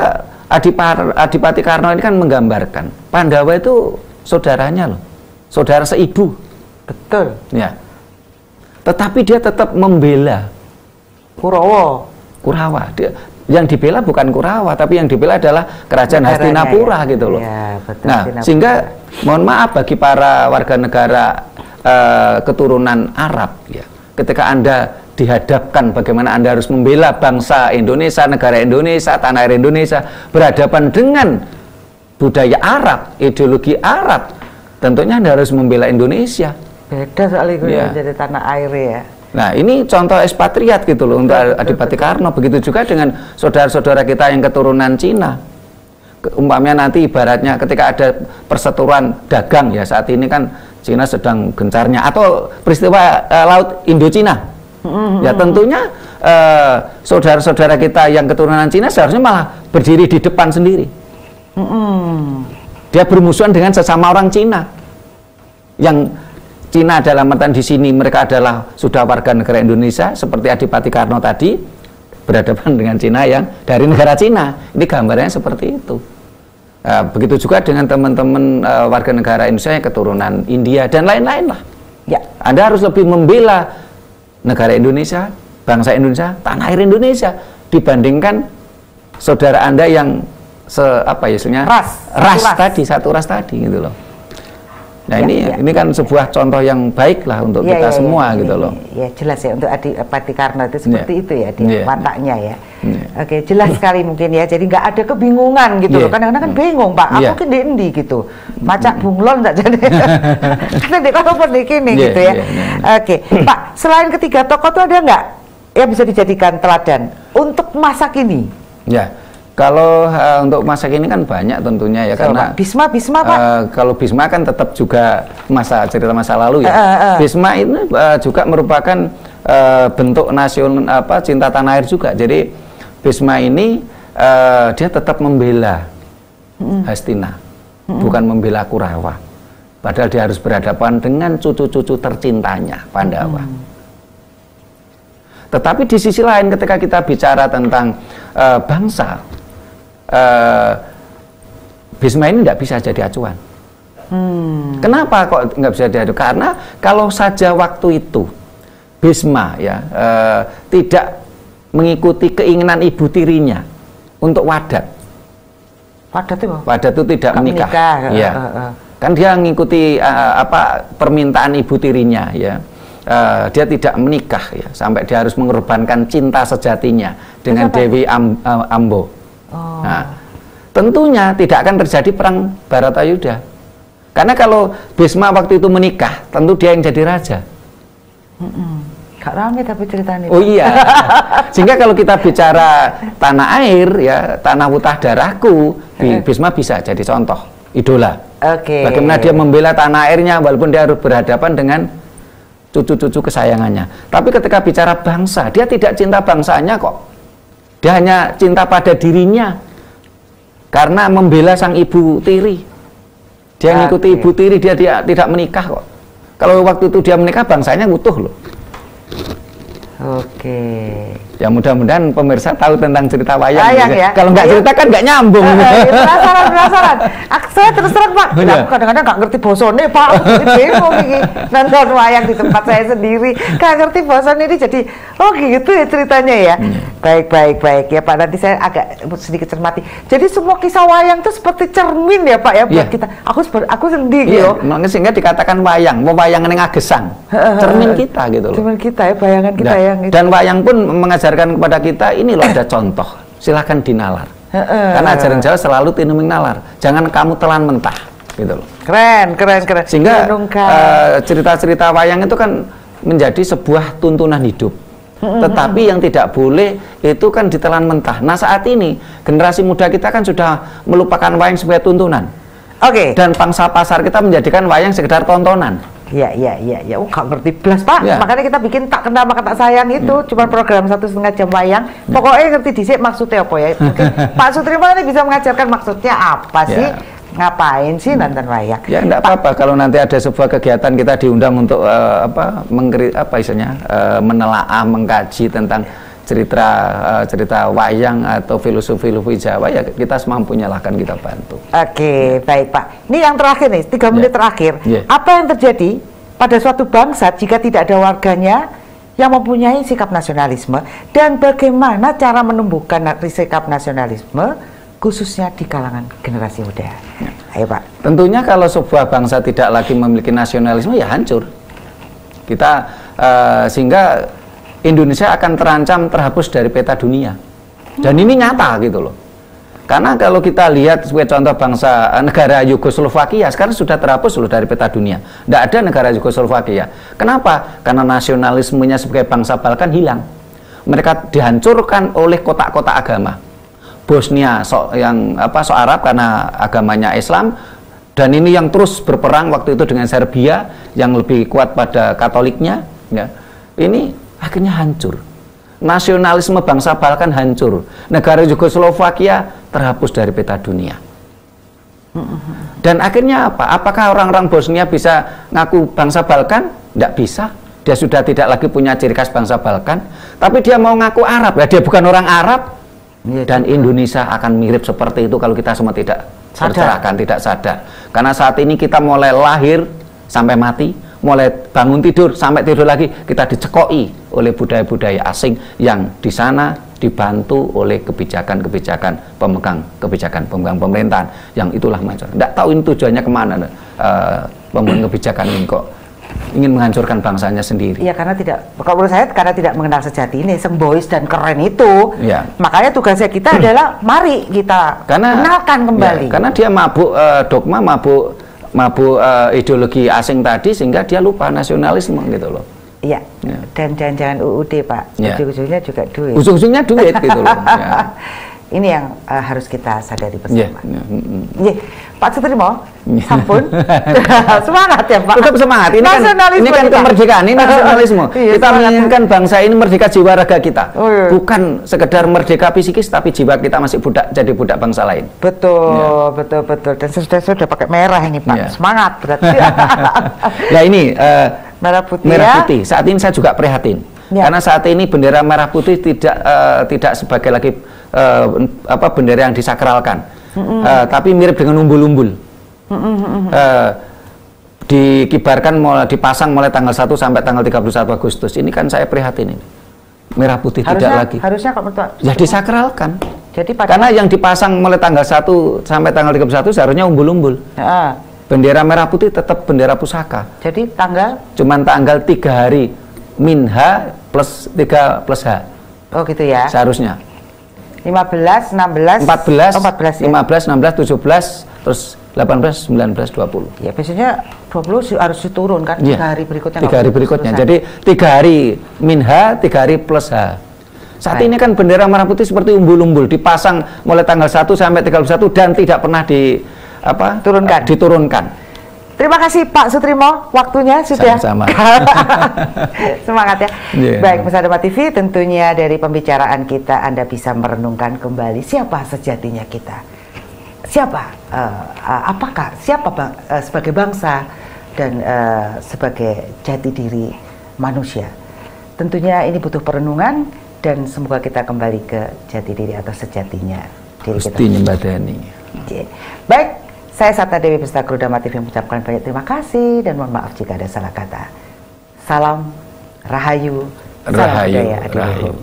Adipati Karno ini kan menggambarkan Pandawa itu saudaranya loh, saudara seibu. Betul. Ya. Tetapi dia tetap membela Kurawa. Dia yang dibela bukan Kurawa, tapi yang dibela adalah kerajaan Hastinapura gitu loh. Ya, betul, nah, sehingga mohon maaf bagi para warga negara keturunan Arab ya, ketika Anda dihadapkan bagaimana Anda harus membela bangsa Indonesia, negara Indonesia, tanah air Indonesia, berhadapan dengan budaya Arab, ideologi Arab, tentunya Anda harus membela Indonesia. Beda soal itu ya, jadi tanah air ya. Nah, ini contoh ekspatriat gitu loh untuk Adipati Karno. Begitu juga dengan saudara-saudara kita yang keturunan Cina. Umpamanya nanti ibaratnya ketika ada perseteruan dagang ya, saat ini kan Cina sedang gencarnya, atau peristiwa Laut Indo-Cina. Ya tentunya saudara-saudara kita yang keturunan Cina seharusnya malah berdiri di depan sendiri. Dia bermusuhan dengan sesama orang Cina. Yang Cina dalam artian di sini mereka adalah sudah warga negara Indonesia, seperti Adipati Karno tadi berhadapan dengan Cina yang dari negara Cina. Ini gambarnya seperti itu. Begitu juga dengan teman-teman warga negara Indonesia yang keturunan India dan lain-lain lah. Ya, Anda harus lebih membela negara Indonesia, bangsa Indonesia, tanah air Indonesia dibandingkan saudara Anda yang satu ras tadi gitu loh. Nah, ini kan sebuah contoh yang baik lah untuk kita semua gitu loh. Ya, jelas ya untuk Adipati Karno itu seperti itu ya dia wataknya ya. Oke, jelas sekali mungkin ya. Jadi nggak ada kebingungan gitu loh. Kadang-kadang kan bingung, Pak. Aku ke endi gitu. Macak bunglon tak jadi. Karena dia kalau ini gitu ya. Oke, Pak, selain ketiga tokoh itu ada nggak yang bisa dijadikan teladan untuk masa kini? Ya. Kalau untuk masa kini kan banyak tentunya ya, karena Bisma Pak. Kalau Bisma kan tetap juga cerita masa lalu ya. Bisma ini juga merupakan bentuk nasional cinta tanah air juga. Jadi Bisma ini dia tetap membela Hastina, bukan membela Kurawa. Padahal dia harus berhadapan dengan cucu-cucu tercintanya Pandawa. Tetapi di sisi lain ketika kita bicara tentang bangsa, Bisma ini tidak bisa jadi acuan. Kenapa kok nggak bisa jadi acuan? Karena kalau saja waktu itu Bisma ya tidak mengikuti keinginan ibu tirinya untuk wadat. Wadat itu tidak menikah. Ya. Kan dia mengikuti permintaan ibu tirinya ya. Dia tidak menikah ya, sampai dia harus mengorbankan cinta sejatinya dengan Dewi Ambo. Nah, tentunya tidak akan terjadi perang Baratayuda. Karena kalau Bisma waktu itu menikah, tentu dia yang jadi raja. Gak rame tapi ceritanya. Oh iya. Sehingga kalau kita bicara tanah air ya, tanah utah darahku, Bisma bisa jadi contoh, idola. Bagaimana dia membela tanah airnya walaupun dia harus berhadapan dengan cucu-cucu kesayangannya. Tapi ketika bicara bangsa, dia tidak cinta bangsanya kok. Dia hanya cinta pada dirinya karena membela sang ibu tiri. Dia mengikuti ibu tiri, dia tidak menikah kok. Kalau waktu itu dia menikah, bangsanya utuh loh. Ya mudah-mudahan pemirsa tahu tentang cerita wayang ya. Kalau nggak cerita kan nggak nyambung. Penasaran. Saya terus terang Pak, aku kadang-kadang nggak ngerti bosone Pak. Bingung ini nonton wayang di tempat saya sendiri, nggak ngerti bosan ini jadi gitu ya ceritanya ya. Baik ya Pak, nanti saya agak sedikit cermati. Jadi semua kisah wayang itu seperti cermin ya Pak ya buat kita. Aku sendiri yo. Sehingga dikatakan wayang, wayangan yang agesang, cermin kita gitu loh. Cermin kita ya, bayangan kita yang itu. Dan wayang pun mengajarkan kepada kita, ini loh ada contoh, silahkan dinalar. Karena ajaran Jawa selalu tinuming nalar, jangan kamu telan mentah gitu loh. Keren. Sehingga cerita-cerita wayang itu kan menjadi sebuah tuntunan hidup. Tetapi yang tidak boleh itu kan ditelan mentah. Nah saat ini generasi muda kita kan sudah melupakan wayang sebagai tuntunan. Dan pangsa pasar kita menjadikan wayang sekedar tontonan. Ya, gak ngerti belas Pak. Makanya kita bikin tak kenal maka tak sayang itu, cuma program 1,5 jam wayang. Pokoknya ngerti dhisik maksudnya apa ya. Mungkin Pak Sutrima ini bisa mengajarkan maksudnya apa sih, ngapain sih nonton wayang. Ya enggak apa-apa kalau nanti ada sebuah kegiatan kita diundang untuk menelaah, mengkaji tentang cerita wayang atau filosofi Jawa, ya kita semampunya lah akan kita bantu. Baik Pak. Ini yang terakhir nih, 3 menit terakhir. Apa yang terjadi pada suatu bangsa jika tidak ada warganya yang mempunyai sikap nasionalisme dan bagaimana cara menumbuhkan sikap nasionalisme khususnya di kalangan generasi muda. Ayo Pak. Tentunya kalau sebuah bangsa tidak lagi memiliki nasionalisme ya hancur. Kita sehingga Indonesia akan terancam terhapus dari peta dunia. Dan ini nyata gitu loh. Karena kalau kita lihat sebagai contoh bangsa negara Yugoslovakia sekarang sudah terhapus loh dari peta dunia. Tidak ada negara Yugoslovakia. Kenapa? Karena nasionalismenya sebagai bangsa Balkan hilang. Mereka dihancurkan oleh kotak-kotak agama. Bosnia so Arab karena agamanya Islam, dan ini yang terus berperang waktu itu dengan Serbia yang lebih kuat pada Katoliknya. Ya. Ini akhirnya hancur. Nasionalisme bangsa Balkan hancur. Negara Yugoslovakia terhapus dari peta dunia. Dan akhirnya apa? Apakah orang-orang Bosnia bisa ngaku bangsa Balkan? Tidak bisa. Dia sudah tidak lagi punya ciri khas bangsa Balkan. Tapi dia mau ngaku Arab. Ya, dia bukan orang Arab. Dan Indonesia akan mirip seperti itu kalau kita semua tidak bercerahkan, tidak sadar. Karena saat ini kita mulai lahir sampai mati, mulai bangun tidur sampai tidur lagi, kita dicekoi oleh budaya-budaya asing yang di sana dibantu oleh kebijakan-kebijakan pemegang pemerintahan yang itulah macam. Tidak tahu ini tujuannya kemana pemegang kebijakan ini kok ingin menghancurkan bangsanya sendiri. Iya, karena kalau menurut saya karena tidak mengenal sejati ini, sembois dan keren itu. Ya. Makanya tugasnya kita adalah mari kita kenalkan kembali. Ya, karena dia mabuk dogma, mabuk ideologi asing tadi sehingga dia lupa nasionalisme gitu loh. Iya. Ya. Dan jangan-jangan UUD Pak, ya. Ujung-ujungnya juga duit. Ujung-ujungnya duit gitu loh. Ya. Ini yang harus kita sadari bersama. Pak Sutrimo, sampun. Semangat ya Pak. Tetap semangat. Ini kan kemerdekaan, ini nasionalisme. Kita menginginkan bangsa ini merdeka jiwa raga kita. Bukan sekedar merdeka fisikis, tapi jiwa kita masih jadi budak bangsa lain. Betul, betul. Dan sudah pakai merah ini Pak. Semangat berarti. Nah ini merah putih. Merah putih. Saat ini saya juga prihatin. Karena saat ini bendera merah putih tidak sebagai lagi bendera yang disakralkan, tapi mirip dengan umbul-umbul. Dikibarkan dipasang mulai tanggal 1 sampai tanggal 31 Agustus. Ini kan saya prihatin ini. Merah putih tidak lagi. Harusnya ya disakralkan. Jadi karena yang dipasang mulai tanggal 1 sampai tanggal 31 seharusnya umbul-umbul. Bendera merah putih tetap bendera pusaka. Jadi cuman tanggal 3 hari minha plus 3 plus H. Oh gitu ya. Seharusnya 15, 16, 14, 15, 16, 17, terus 18, 19, 20. Ya biasanya 20 harus diturunkan 3 hari berikutnya. 3 hari berikutnya. Jadi 3 hari minha, 3 hari plus H. Saat ini kan bendera merah putih seperti umbul-umbul, dipasang mulai tanggal 1 sampai 31 dan tidak pernah diturunkan. Terima kasih Pak Sutrimo, waktunya sudah. Sama-sama. Semangat ya. Baik, Pemirsa Dharma TV, tentunya dari pembicaraan kita Anda bisa merenungkan kembali siapa sejatinya kita. Siapa sebagai bangsa dan sebagai jati diri manusia. Tentunya ini butuh perenungan dan semoga kita kembali ke jati diri atau sejatinya diri kita. Gusti nyembadani. Baik. Saya Satna Dewi Pesta Kru Dharma TV mengucapkan banyak terima kasih dan mohon maaf jika ada salah kata. Salam Rahayu, salam budaya Adiluhur.